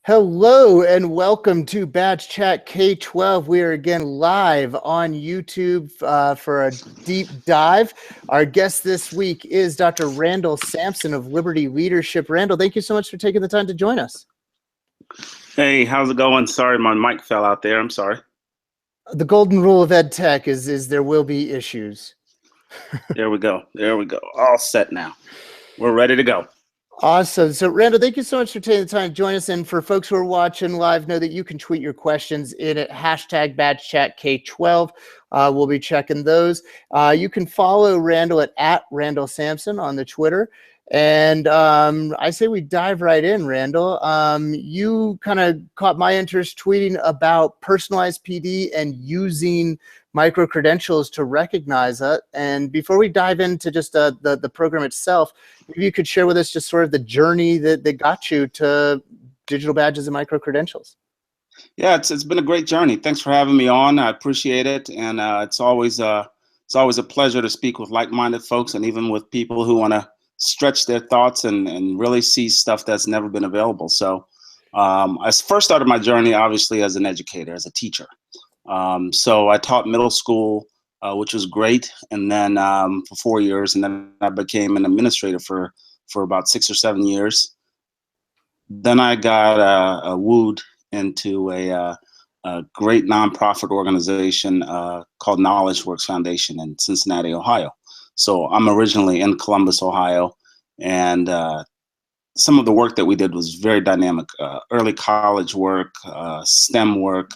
Hello and welcome to Badge Chat K-12. We are again live on YouTube for a deep dive. Our guest this week is Dr. Randall Sampson of Liberty Leadership. Randall, thank you so much for taking the time to join us. Hey, how's it going? Sorry, my mic fell out there. I'm sorry. The golden rule of ed tech is there will be issues. There we go. There we go. All set now. We're ready to go. Awesome. So Randall, thank you so much for taking the time to join us. And for folks who are watching live, know that you can tweet your questions in at hashtag BadgeChatK12. We'll be checking those. You can follow Randall at Randall Sampson on the Twitter. And I say we dive right in, Randall. You kind of caught my interest tweeting about personalized PD and using micro-credentials to recognize it. And before we dive into just the program itself, maybe you could share with us just sort of the journey that got you to digital badges and micro-credentials. Yeah, it's been a great journey. Thanks for having me on. I appreciate it. And it's always a pleasure to speak with like-minded folks and even with people who want to stretch their thoughts and really see stuff that's never been available. So I first started my journey, obviously, as an educator, as a teacher. So I taught middle school, which was great. And then for 4 years, and then I became an administrator for about 6 or 7 years. Then I got wooed into a great nonprofit organization called Knowledge Works Foundation in Cincinnati, Ohio. So I'm originally in Columbus, Ohio, and some of the work that we did was very dynamic. Early college work, STEM work,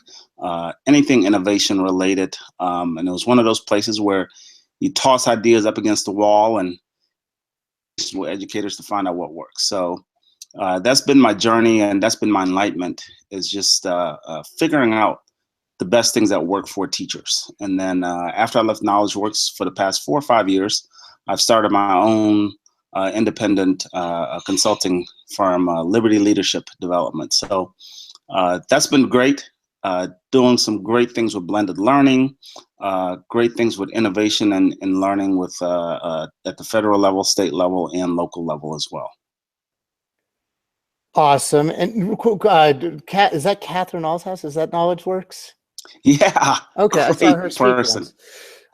anything innovation related. And it was one of those places where you toss ideas up against the wall and with educators to find out what works. So that's been my journey, and that's been my enlightenment, is just figuring out the best things that work for teachers. And then after I left Knowledge Works for the past 4 or 5 years, I've started my own independent consulting firm, Liberty Leadership Development. So that's been great, doing some great things with blended learning, great things with innovation and learning with at the federal level, state level, and local level as well. Awesome. And is that Catherine Allshouse? Is that Knowledge Works? Yeah. Okay, I saw her speak person. once.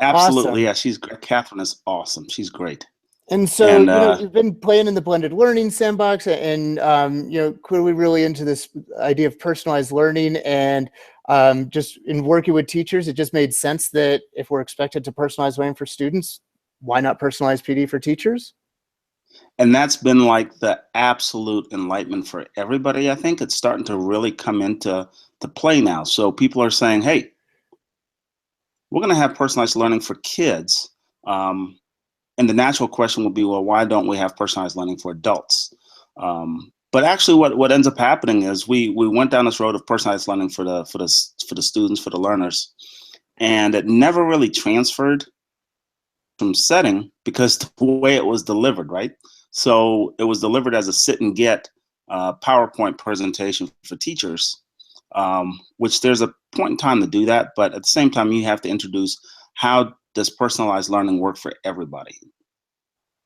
Absolutely. Awesome. Yeah, Catherine is awesome. She's great. And so, you know, you've been playing in the blended learning sandbox and, you know, clearly really into this idea of personalized learning, and just in working with teachers, it just made sense that if we're expected to personalize learning for students, why not personalize PD for teachers? And that's been like the absolute enlightenment for everybody. I think it's starting to really come into play now. So people are saying, hey, we're going to have personalized learning for kids. And the natural question will be, well, why don't we have personalized learning for adults? But actually what ends up happening is we went down this road of personalized learning for the students, for the learners, and it never really transferred from setting because the way it was delivered, right? So it was delivered as a sit and get PowerPoint presentation for teachers, which there's a point in time to do that. But at the same time, you have to introduce, how does personalized learning work for everybody?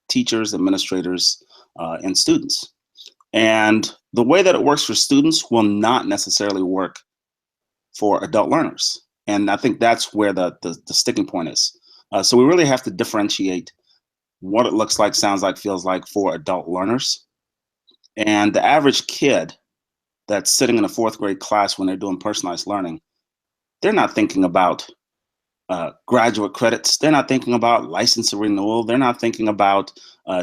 Teachers, administrators, and students. And the way that it works for students will not necessarily work for adult learners. And I think that's where the sticking point is. So we really have to differentiate what it looks like, sounds like, feels like for adult learners. And the average kid that's sitting in a 4th grade class when they're doing personalized learning, they're not thinking about graduate credits. They're not thinking about license renewal. They're not thinking about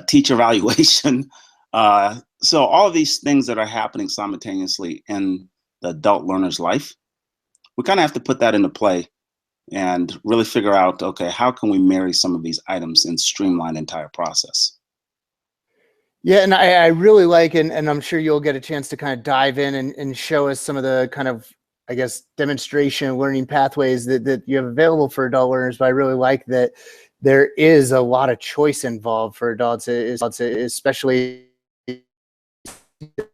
teacher evaluation. So all of these things that are happening simultaneously in the adult learner's life, we kind of have to put that into play and really figure out, okay, how can we marry some of these items and streamline the entire process? Yeah, and I really like, and I'm sure you'll get a chance to kind of dive in and show us some of the kind of, I guess, demonstration learning pathways that you have available for adult learners. But I really like that there is a lot of choice involved for adults, especially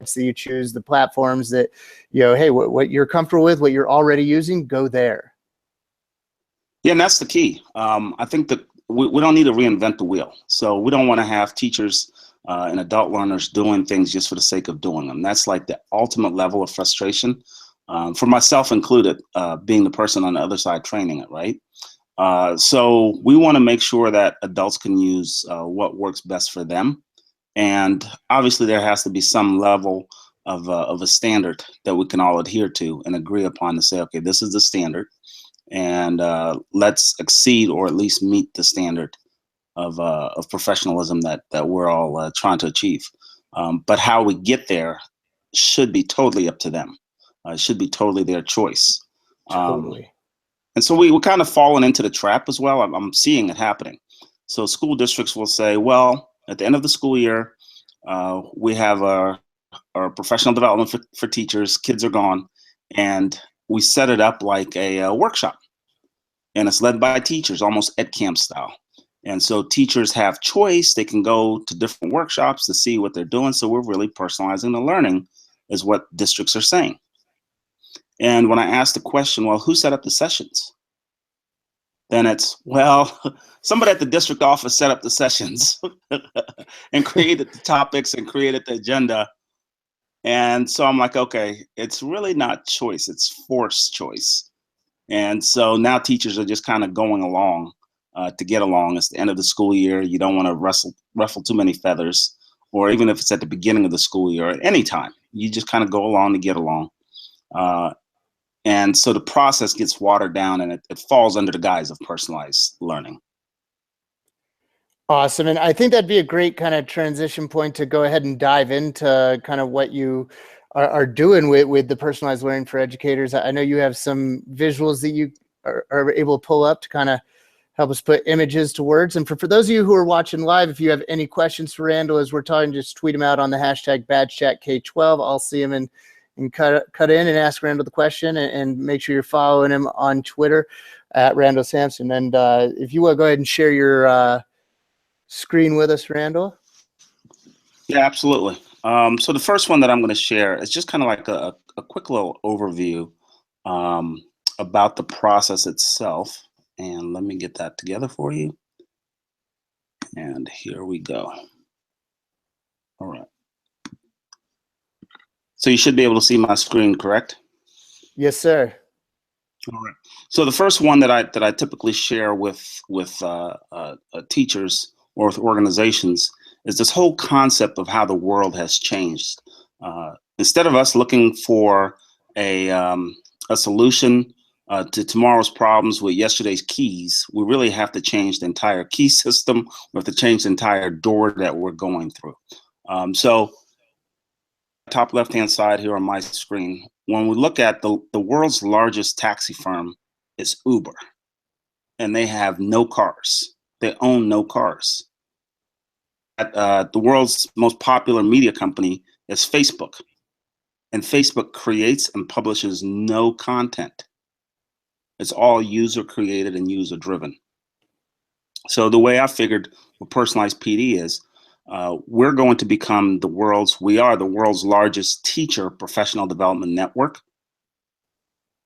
so you choose the platforms that, you know, hey, what you're comfortable with, what you're already using, go there. Yeah, and that's the key. I think that we don't need to reinvent the wheel. So we don't want to have teachers and adult learners doing things just for the sake of doing them. That's like the ultimate level of frustration, for myself included, being the person on the other side training it, right? So we want to make sure that adults can use what works best for them. And obviously there has to be some level of a standard that we can all adhere to and agree upon to say, okay, this is the standard, and let's exceed or at least meet the standard of professionalism that we're all trying to achieve. But how we get there should be totally up to them. It should be totally their choice. Totally. And so we're kind of falling into the trap as well. I'm seeing it happening. So school districts will say, well, at the end of the school year, we have our professional development for teachers. Kids are gone, and we set it up like a workshop, and it's led by teachers, almost ed camp style. And so teachers have choice. They can go to different workshops to see what they're doing. So we're really personalizing the learning, is what districts are saying. And when I ask the question, well, who set up the sessions? Then it's, well, somebody at the district office set up the sessions and created the topics and created the agenda. And so I'm like, okay, it's really not choice, it's forced choice. And so now teachers are just kind of going along to get along. It's the end of the school year. You don't want to ruffle too many feathers, or even if it's at the beginning of the school year, at any time, you just kind of go along to get along. And so the process gets watered down, and it falls under the guise of personalized learning. Awesome. And I think that'd be a great kind of transition point to go ahead and dive into kind of what you are doing with the personalized learning for educators. I know you have some visuals that you are able to pull up to kind of help us put images to words. And for those of you who are watching live, if you have any questions for Randall as we're talking, just tweet them out on the hashtag BadgeChatK12. I'll see them and cut in and ask Randall the question, and make sure you're following him on Twitter at Randall Sampson. And if you will, go ahead and share your screen with us, Randall. Yeah, absolutely. So the first one that I'm going to share is just kind of like a quick little overview about the process itself. And let me get that together for you. And here we go. All right. So you should be able to see my screen, correct? Yes, sir. All right. So the first one that I typically share with teachers or with organizations is this whole concept of how the world has changed. Instead of us looking for a solution to tomorrow's problems with yesterday's keys, we really have to change the entire key system. We have to change the entire door that we're going through. So top left-hand side here on my screen, when we look at the world's largest taxi firm is Uber, and they have no cars. They own no cars. The world's most popular media company is Facebook, and Facebook creates and publishes no content. It's all user created and user driven. So the way I figured what personalized PD is, we're going to become we are the world's largest teacher professional development network.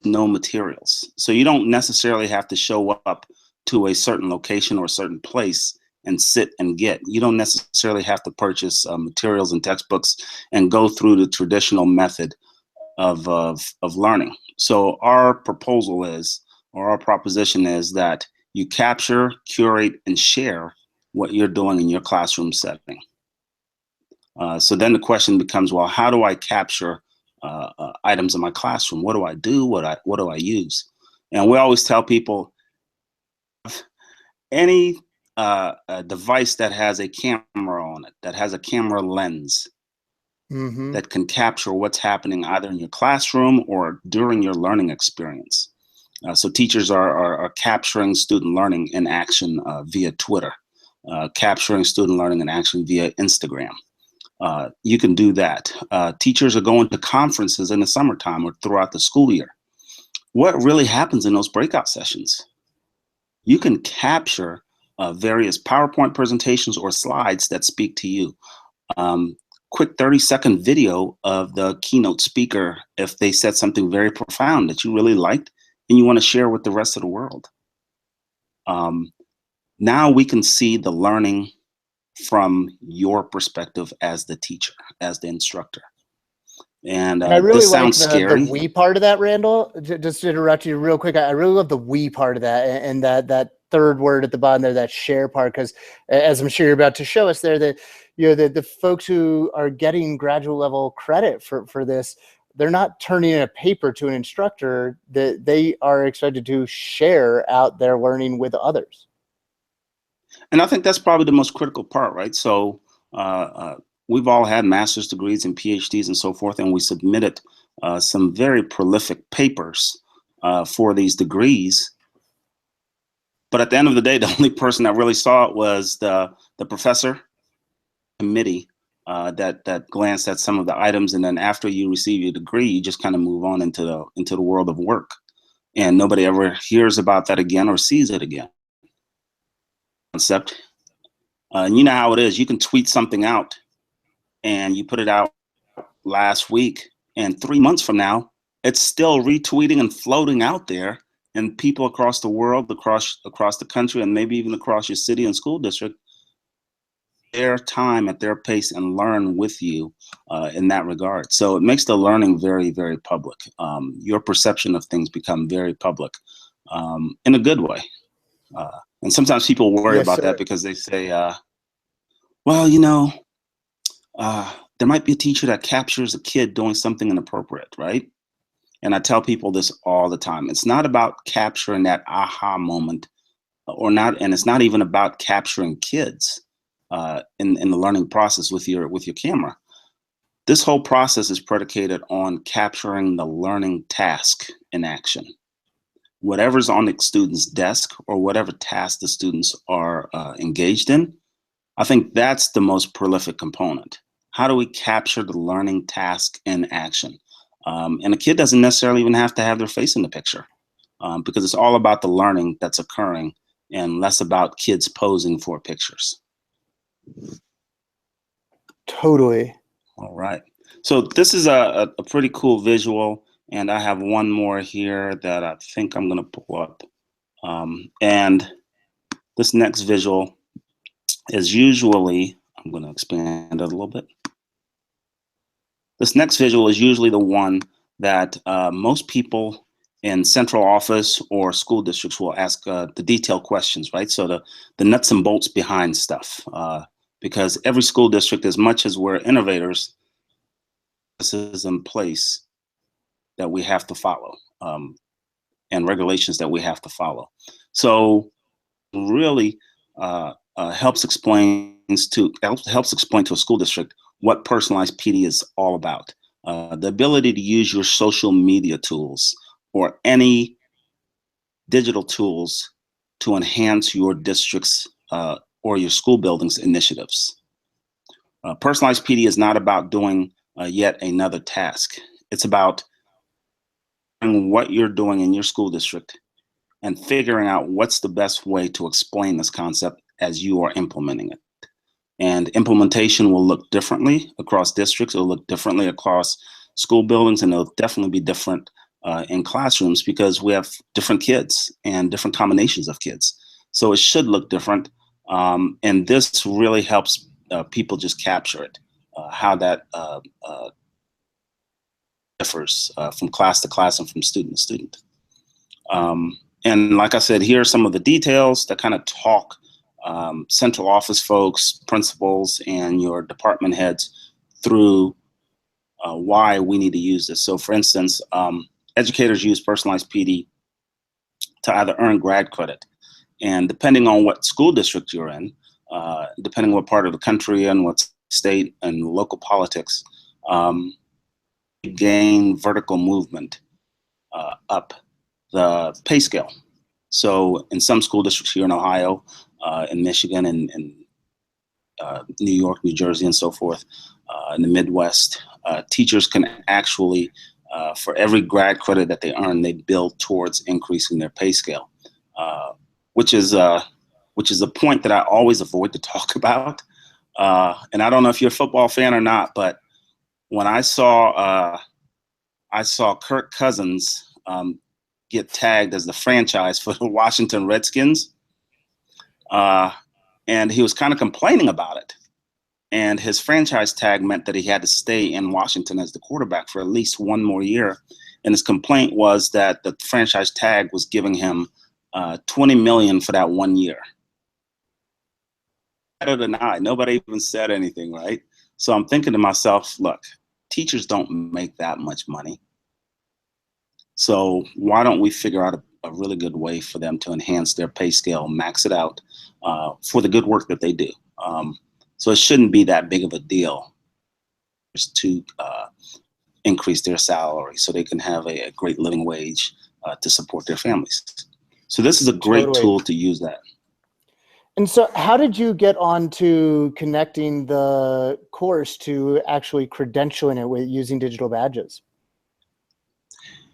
No materials. So you don't necessarily have to show up to a certain location or a certain place and sit and get. You don't necessarily have to purchase materials and textbooks and go through the traditional method of learning. So our proposal is, or our proposition is, that you capture, curate, and share what you're doing in your classroom setting. So then the question becomes, well, how do I capture items in my classroom? What do I do? What do I use? And we always tell people, any a device that has a camera on it, that has a camera lens, that can capture what's happening either in your classroom or during your learning experience. So teachers are capturing student learning in action via Twitter, capturing student learning in action via Instagram. You can do that. Teachers are going to conferences in the summertime or throughout the school year. What really happens in those breakout sessions? You can capture various PowerPoint presentations or slides that speak to you. Quick 30-second video of the keynote speaker if they said something very profound that you really liked and you want to share with the rest of the world. Now we can see the learning from your perspective as the teacher, as the instructor. And I really this like sounds the scary. we part of that, Randall. Just to interrupt you real quick, I really love the we part of that, and that third word at the bottom there, that share part, because as I'm sure you're about to show us there, that the folks who are getting graduate level credit for this, they're not turning in a paper to an instructor, that they are expected to share out their learning with others. And I think that's probably the most critical part, right? So we've all had master's degrees and PhDs and so forth, and we submitted some very prolific papers for these degrees. But at the end of the day, the only person that really saw it was the professor committee that glanced at some of the items, and then after you receive your degree, you just kind of move on into the world of work, and nobody ever hears about that again or sees it again. Concept. And you know how it is. You can tweet something out and you put it out last week, and 3 months from now, it's still retweeting and floating out there, and people across the world, across the country, and maybe even across your city and school district, their time at their pace and learn with you in that regard. So it makes the learning very, very public. Your perception of things become very public in a good way. And sometimes people worry Yes, about sir. that because they say, well, you know, there might be a teacher that captures a kid doing something inappropriate, right? And I tell people this all the time. It's not about capturing that aha moment or not, and it's not even about capturing kids in the learning process with your camera. This whole process is predicated on capturing the learning task in action. Whatever's on the student's desk or whatever task the students are engaged in, I think that's the most prolific component. How do we capture the learning task in action? And a kid doesn't necessarily even have to have their face in the picture because it's all about the learning that's occurring and less about kids posing for pictures. Totally. All right. So this is a pretty cool visual, and I have one more here that I think I'm going to pull up. And this next visual is usually, I'm going to expand it a little bit. This next visual is usually the one that most people in central office or school districts will ask the detailed questions, right? So the nuts and bolts behind stuff. Because every school district, as much as we're innovators, this is in place that we have to follow and regulations that we have to follow. So really helps explain to a school district what personalized PD is all about. The ability to use your social media tools or any digital tools to enhance your district's or your school building's initiatives. Personalized PD is not about doing yet another task. It's about what you're doing in your school district and figuring out what's the best way to explain this concept as you are implementing it. And implementation will look differently across districts. It'll look differently across school buildings, and it'll definitely be different in classrooms because we have different kids and different combinations of kids. So it should look different. And this really helps people just capture it, how that differs from class to class and from student to student. And like I said, here are some of the details that kind of talk central office folks, principals, and your department heads through why we need to use this. So for instance, educators use personalized PD to either earn grad credit. And depending on what school district you're in, depending on what part of the country and what state and local politics, gain vertical movement up the pay scale. So in some school districts here in Ohio, in Michigan, and New York, New Jersey, and so forth, in the Midwest, teachers can actually, for every grad credit that they earn, they build towards increasing their pay scale, which is a point that I always avoid to talk about. And I don't know if you're a football fan or not, but when I saw Kirk Cousins get tagged as the franchise for the Washington Redskins, and he was kind of complaining about it. And his franchise tag meant that he had to stay in Washington as the quarterback for at least one more year. And his complaint was that the franchise tag was giving him $20 million for that 1 year. Better than I. Nobody even said anything, right? So I'm thinking to myself, look, teachers don't make that much money. So why don't we figure out a really good way for them to enhance their pay scale, max it out for the good work that they do. So it shouldn't be that big of a deal just to increase their salary so they can have a great living wage to support their families. So this is a great tool to use that. And so how did you get on to connecting the course to actually credentialing it with using digital badges?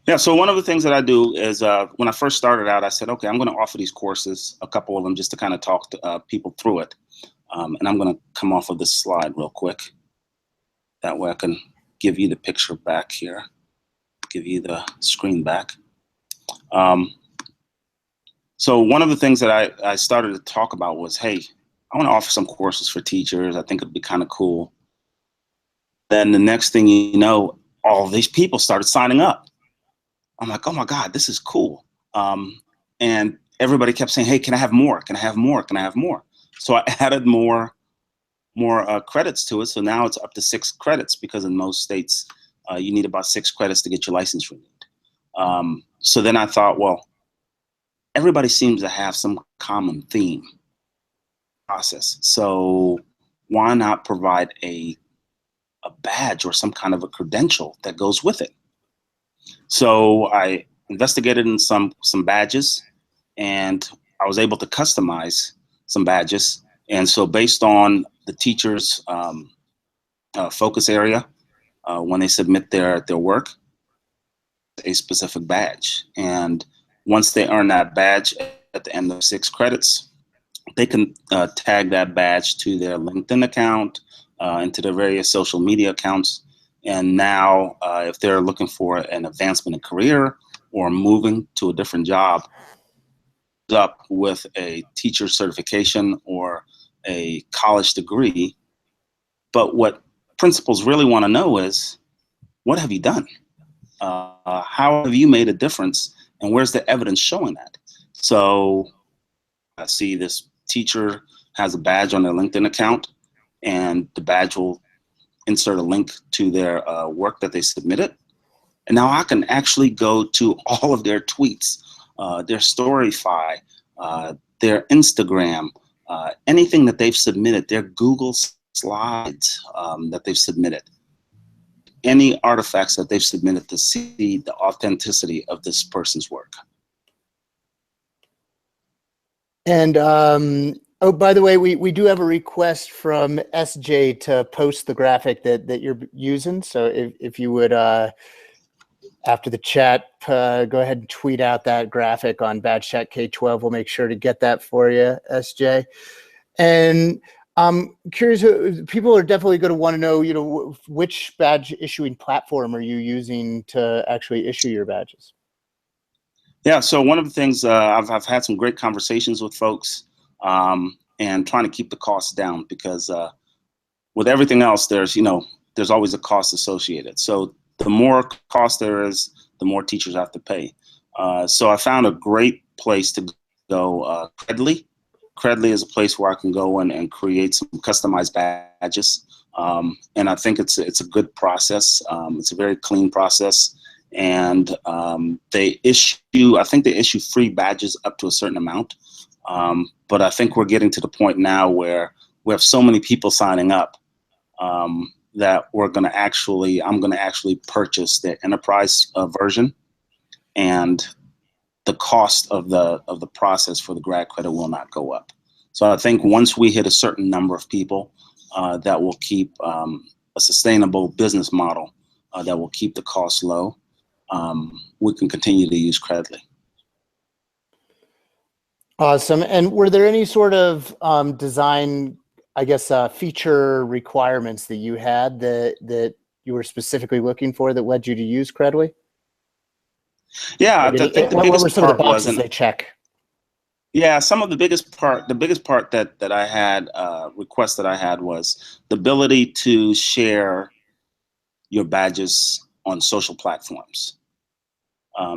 Yeah, so one of the things that I do is when I first started out, I said, okay, I'm going to offer these courses, a couple of them, just to kind of talk to people through it. And I'm going to come off of this slide real quick. That way I can give you the picture back here, give you the screen back. So one of the things that I started to talk about was, hey, I want to offer some courses for teachers. I think it'd be kind of cool. Then the next thing you know, all these people started signing up. I'm like, oh my God, this is cool. And everybody kept saying, hey, can I have more? Can I have more? Can I have more? So I added more credits to it. So now it's up to 6 credits because in most states, you need about 6 credits to get your license renewed. So then I thought, well, everybody seems to have some common theme process. So why not provide a badge or some kind of a credential that goes with it? So I investigated in some badges, and I was able to customize some badges. And so based on the teacher's focus area, when they submit their work, a specific badge. And once they earn that badge at the end of 6 credits, they can tag that badge to their LinkedIn account, and to their various social media accounts. And now if they're looking for an advancement in career or moving to a different job, up with a teacher certification or a college degree. But what principals really want to know is, what have you done? How have you made a difference? And where's the evidence showing that? So I see this teacher has a badge on their LinkedIn account, and the badge will insert a link to their work that they submitted. And now I can actually go to all of their tweets, their Storyfy, their Instagram, anything that they've submitted, their Google Slides that they've submitted, any artifacts that they've submitted to see the authenticity of this person's work. And oh, by the way, we do have a request from SJ to post the graphic that you're using. So if you would, after the chat, go ahead and tweet out that graphic on Badge Chat K-12. We'll make sure to get that for you, SJ. And I'm curious, people are definitely going to want to know, which badge issuing platform are you using to actually issue your badges? Yeah, so one of the things, I've had some great conversations with folks, and trying to keep the costs down, because with everything else, there's always a cost associated. So the more cost there is, the more teachers have to pay. So I found a great place to go, Credly. Credly is a place where I can go and create some customized badges. And I think it's a good process. It's a very clean process. And they issue free badges up to a certain amount. But I think we're getting to the point now where we have so many people signing up that I'm going to actually purchase the enterprise version, and the cost of the process for the grad credit will not go up. So I think once we hit a certain number of people, that will keep a sustainable business model that will keep the costs low. We can continue to use Credly. Awesome. And were there any sort of design, I guess, feature requirements that you had that you were specifically looking for that led you to use Credly? Yeah, I think the what were biggest some of the part was, boxes they check? Yeah, some of the biggest part that I had, request that I had was the ability to share your badges on social platforms.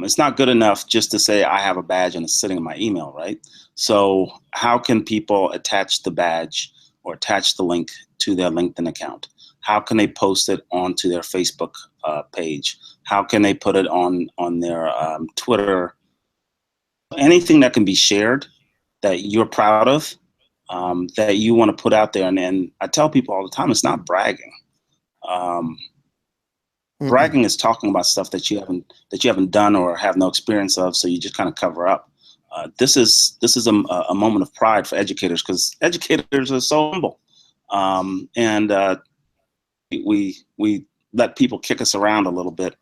It's not good enough just to say I have a badge and it's sitting in my email, right? So how can people attach the badge or attach the link to their LinkedIn account? How can they post it onto their Facebook page? How can they put it on their Twitter? Anything that can be shared that you're proud of, that you want to put out there. And I tell people all the time, it's not bragging. Um, Mm-mm. Bragging is talking about stuff that you haven't done or have no experience of, so you just kind of cover up. This is a moment of pride for educators because educators are so humble, and we let people kick us around a little bit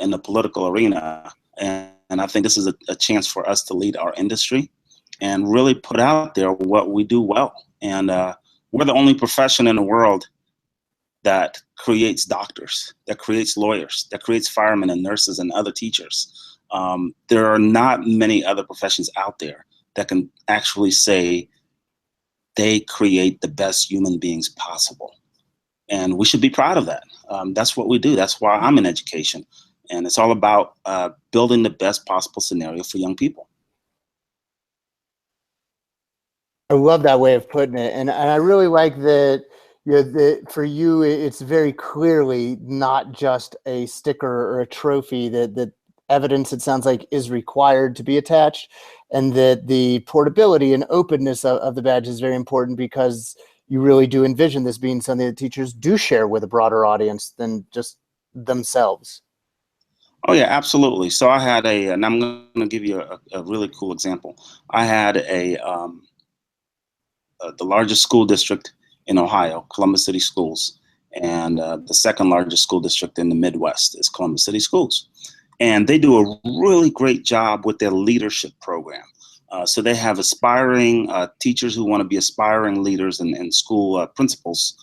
in the political arena, and I think this is a chance for us to lead our industry and really put out there what we do well. And we're the only profession in the world that creates doctors, that creates lawyers, that creates firemen and nurses and other teachers. There are not many other professions out there that can actually say they create the best human beings possible. And we should be proud of that. That's what we do. That's why I'm in education. And it's all about building the best possible scenario for young people. I love that way of putting it, and I really like that. You know, that for you, it's very clearly not just a sticker or a trophy. That evidence, it sounds like, is required to be attached, and that the portability and openness of the badge is very important because you really do envision this being something that teachers do share with a broader audience than just themselves. Oh yeah, absolutely. So I had and I'm going to give you a really cool example. I had the largest school district in Ohio, Columbus City Schools, and the second largest school district in the Midwest is Columbus City Schools. And they do a really great job with their leadership program. So they have aspiring teachers who want to be aspiring leaders and school principals.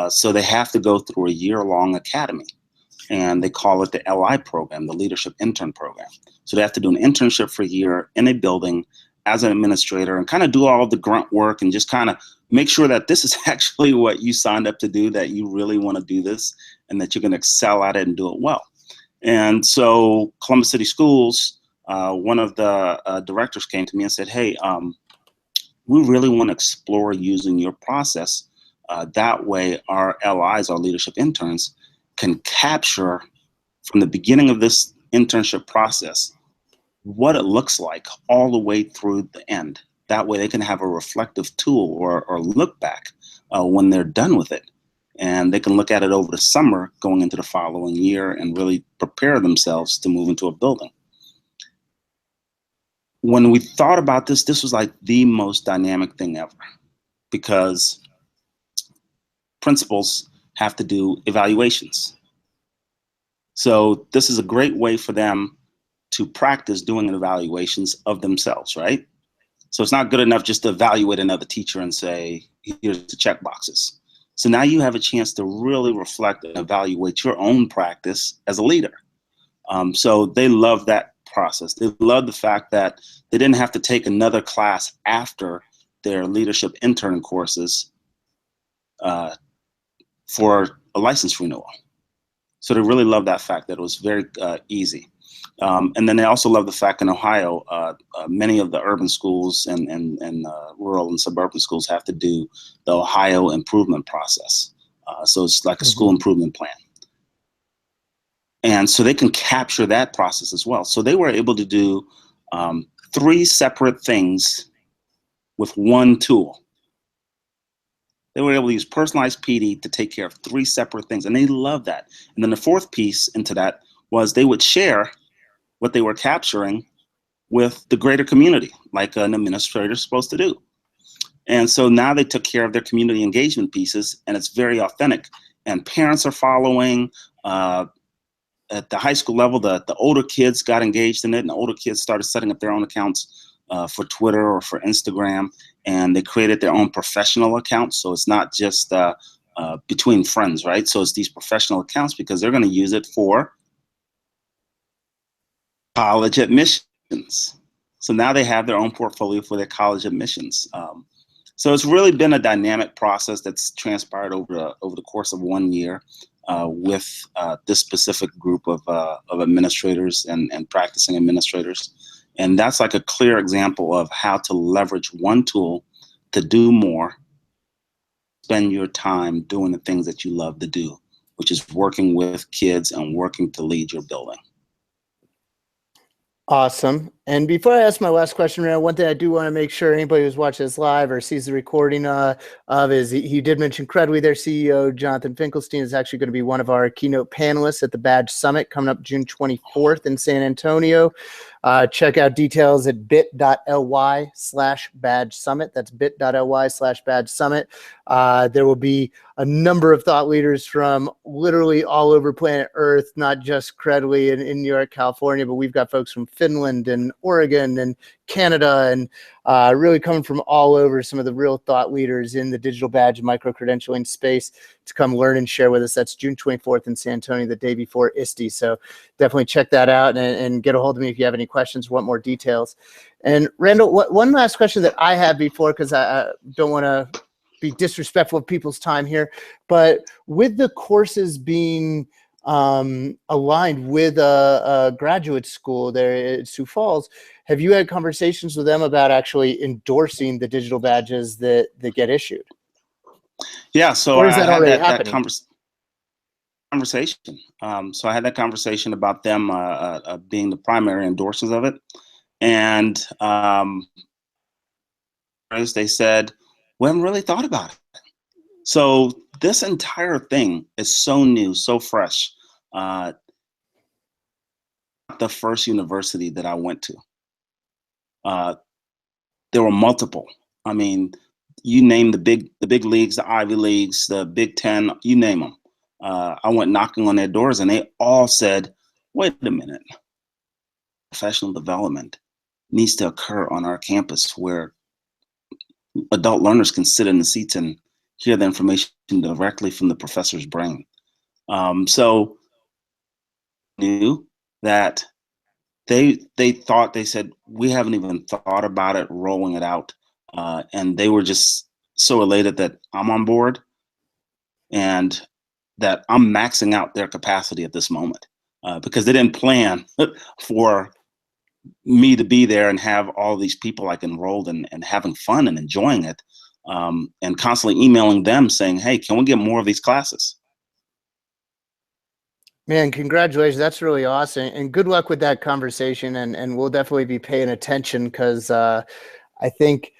So they have to go through a year-long academy, and they call it the LI program, the Leadership Intern Program. So they have to do an internship for a year in a building as an administrator and kind of do all the grunt work and just kind of make sure that this is actually what you signed up to do, that you really want to do this and that you're going to excel at it and do it well. And so Columbus City Schools, one of the directors came to me and said, hey, we really want to explore using your process. That way our LIs, our leadership interns, can capture from the beginning of this internship process what it looks like all the way through the end. That way they can have a reflective tool or look back when they're done with it. And they can look at it over the summer going into the following year and really prepare themselves to move into a building. When we thought about this, this was like the most dynamic thing ever because principals have to do evaluations. So this is a great way for them to practice doing evaluations of themselves, right? So it's not good enough just to evaluate another teacher and say, here's the check boxes. So now you have a chance to really reflect and evaluate your own practice as a leader. So they love that process. They love the fact that they didn't have to take another class after their leadership intern courses for a license renewal. So they really love that fact that it was very easy. And then they also love the fact in Ohio, many of the urban schools and rural and suburban schools have to do the Ohio improvement process. So it's like a school improvement plan. And so they can capture that process as well. So they were able to do 3 separate things with one tool. They were able to use personalized PD to take care of 3 separate things. And they love that. And then the fourth piece into that was they would share what they were capturing with the greater community, like an administrator is supposed to do. And so now they took care of their community engagement pieces, and it's very authentic. And parents are following. At the high school level, the older kids got engaged in it, and the older kids started setting up their own accounts for Twitter or for Instagram, and they created their own professional accounts. So it's not just between friends, right? So it's these professional accounts because they're going to use it for college admissions. So now they have their own portfolio for their college admissions. So it's really been a dynamic process that's transpired over the course of 1 year with this specific group of administrators and practicing administrators. And that's like a clear example of how to leverage one tool to do more, spend your time doing the things that you love to do, which is working with kids and working to lead your building. Awesome. And before I ask my last question, Randall, one thing I do want to make sure anybody who's watching this live or sees the recording of is he did mention Credly, their CEO, Jonathan Finkelstein, is actually going to be one of our keynote panelists at the Badge Summit coming up June 24th in San Antonio. Check out details at bit.ly/badge summit. That's bit.ly/badge summit. There will be a number of thought leaders from literally all over planet Earth, not just Credly in New York, California, but we've got folks from Finland and Oregon and Canada, and really coming from all over, some of the real thought leaders in the digital badge micro-credentialing space to come learn and share with us. That's June 24th in San Antonio, the day before ISTE. So definitely check that out and get a hold of me if you have any questions or want more details. And Randall, one last question that I have before, because I don't want to be disrespectful of people's time here, but with the courses being aligned with a graduate school there at Sioux Falls, have you had conversations with them about actually endorsing the digital badges that get issued? Yeah, so or is I that had already that happening? conversation. So I had that conversation about them being the primary endorsers of it, and they said, "We haven't really thought about it." So this entire thing is so new, so fresh. The first university that I went to, there were multiple. I mean, you name the big leagues, the Ivy Leagues, the Big Ten, you name them. I went knocking on their doors, and they all said, "Wait a minute, professional development needs to occur on our campus where adult learners can sit in the seats and hear the information directly from the professor's brain." So knew that they said, "We haven't even thought about it, rolling it out," and they were just so elated that I'm on board and that I'm maxing out their capacity at this moment, because they didn't plan for me to be there and have all these people like enrolled and having fun and enjoying it, and constantly emailing them saying, "Hey, can we get more of these classes?" Man, congratulations. That's really awesome. And good luck with that conversation. And we'll definitely be paying attention, because I think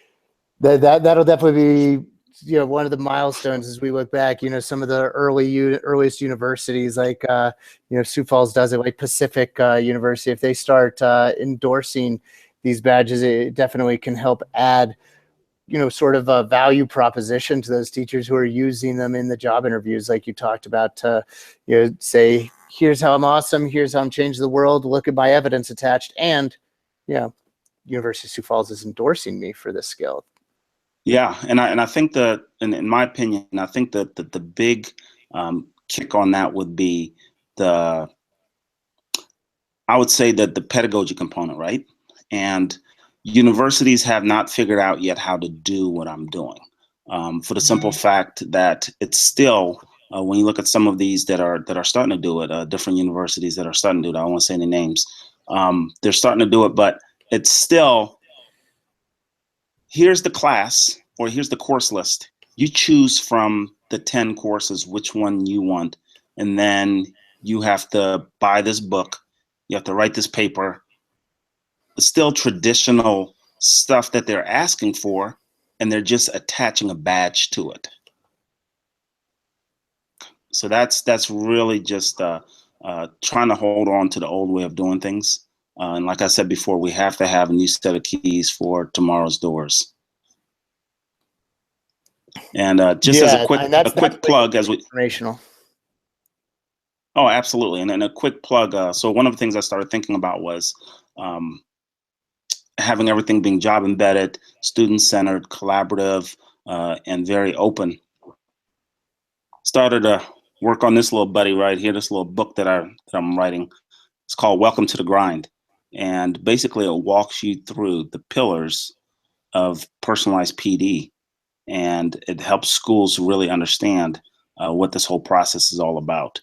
that'll definitely be, one of the milestones as we look back. Some of the earliest universities, like Sioux Falls does it, like Pacific University. If they start endorsing these badges, it definitely can help add sort of a value proposition to those teachers who are using them in the job interviews, like you talked about, to say, "Here's how I'm awesome, here's how I'm changing the world, look at my evidence attached, and University of Sioux Falls is endorsing me for this skill." Yeah, and I think that, in my opinion, I think that the big kick on that would be I would say that the pedagogy component, right? And universities have not figured out yet how to do what I'm doing, for the simple fact that it's still, when you look at some of these that are starting to do it, different universities that are starting to do it, I don't want to say any names, they're starting to do it, but it's still, here's the class, or here's the course list. You choose from the 10 courses which one you want, and then you have to buy this book, you have to write this paper. It's still traditional stuff that they're asking for, and they're just attaching a badge to it. So that's really just trying to hold on to the old way of doing things. And like I said before, we have to have a new set of keys for tomorrow's doors. And just as a quick plug, as we informational. Oh, absolutely. And then a quick plug. So one of the things I started thinking about was having everything being job embedded, student centered, collaborative, and very open. Started to work on this little buddy right here, this little book that I'm writing. It's called Welcome to the Grind. And basically, it walks you through the pillars of personalized PD, and it helps schools really understand what this whole process is all about.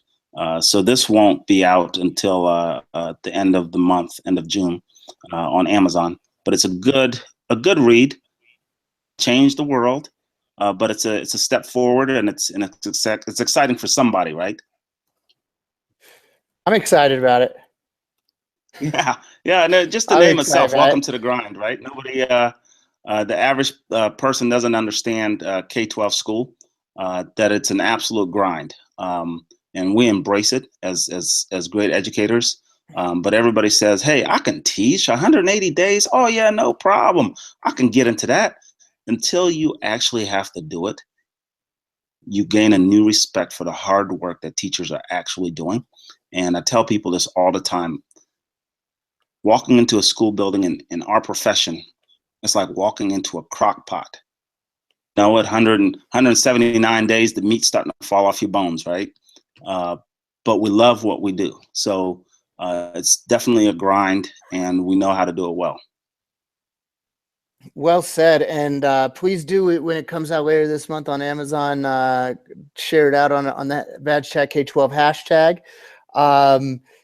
So this won't be out until the end of the month, end of June, on Amazon. But it's a good read. Change the world, but it's a step forward, and it's exciting for somebody, right? I'm excited about it. Yeah, yeah. And just the I'm name excited itself, about "Welcome it. to the Grind," right? Nobody, the average person doesn't understand K-12 school, that it's an absolute grind, and we embrace it as great educators. But everybody says, "Hey, I can teach 180 days. Oh yeah, no problem. I can get into that." Until you actually have to do it, you gain a new respect for the hard work that teachers are actually doing. And I tell people this all the time: walking into a school building in our profession, it's like walking into a crock pot. You know, at 179 days, the meat's starting to fall off your bones, right? Uh, but we love what we do. So it's definitely a grind, and we know how to do it well. Well said. And please do it when it comes out later this month on Amazon. Share it out on that Badge Chat K-12 hashtag,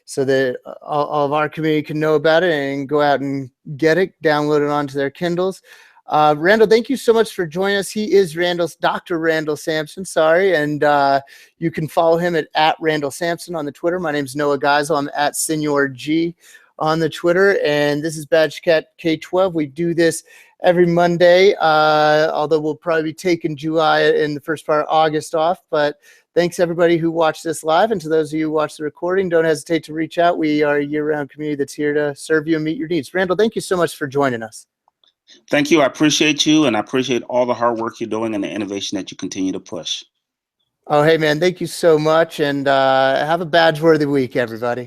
so that all of our community can know about it and go out and get it, download it onto their Kindles. Randall, thank you so much for joining us. He is Dr. Randall Sampson, sorry. And you can follow him at Randall Sampson on the Twitter. My name is Noah Geisel. I'm at Senior G on the Twitter. And this is Badge Chat K-12. We do this every Monday, although we'll probably be taking July and the first part of August off. But thanks everybody who watched this live, and to those of you who watched the recording, don't hesitate to reach out. We are a year-round community that's here to serve you and meet your needs. Randall, thank you so much for joining us. Thank you. I appreciate you, and I appreciate all the hard work you're doing and the innovation that you continue to push. Oh, hey man, thank you so much, and have a badge-worthy week, everybody.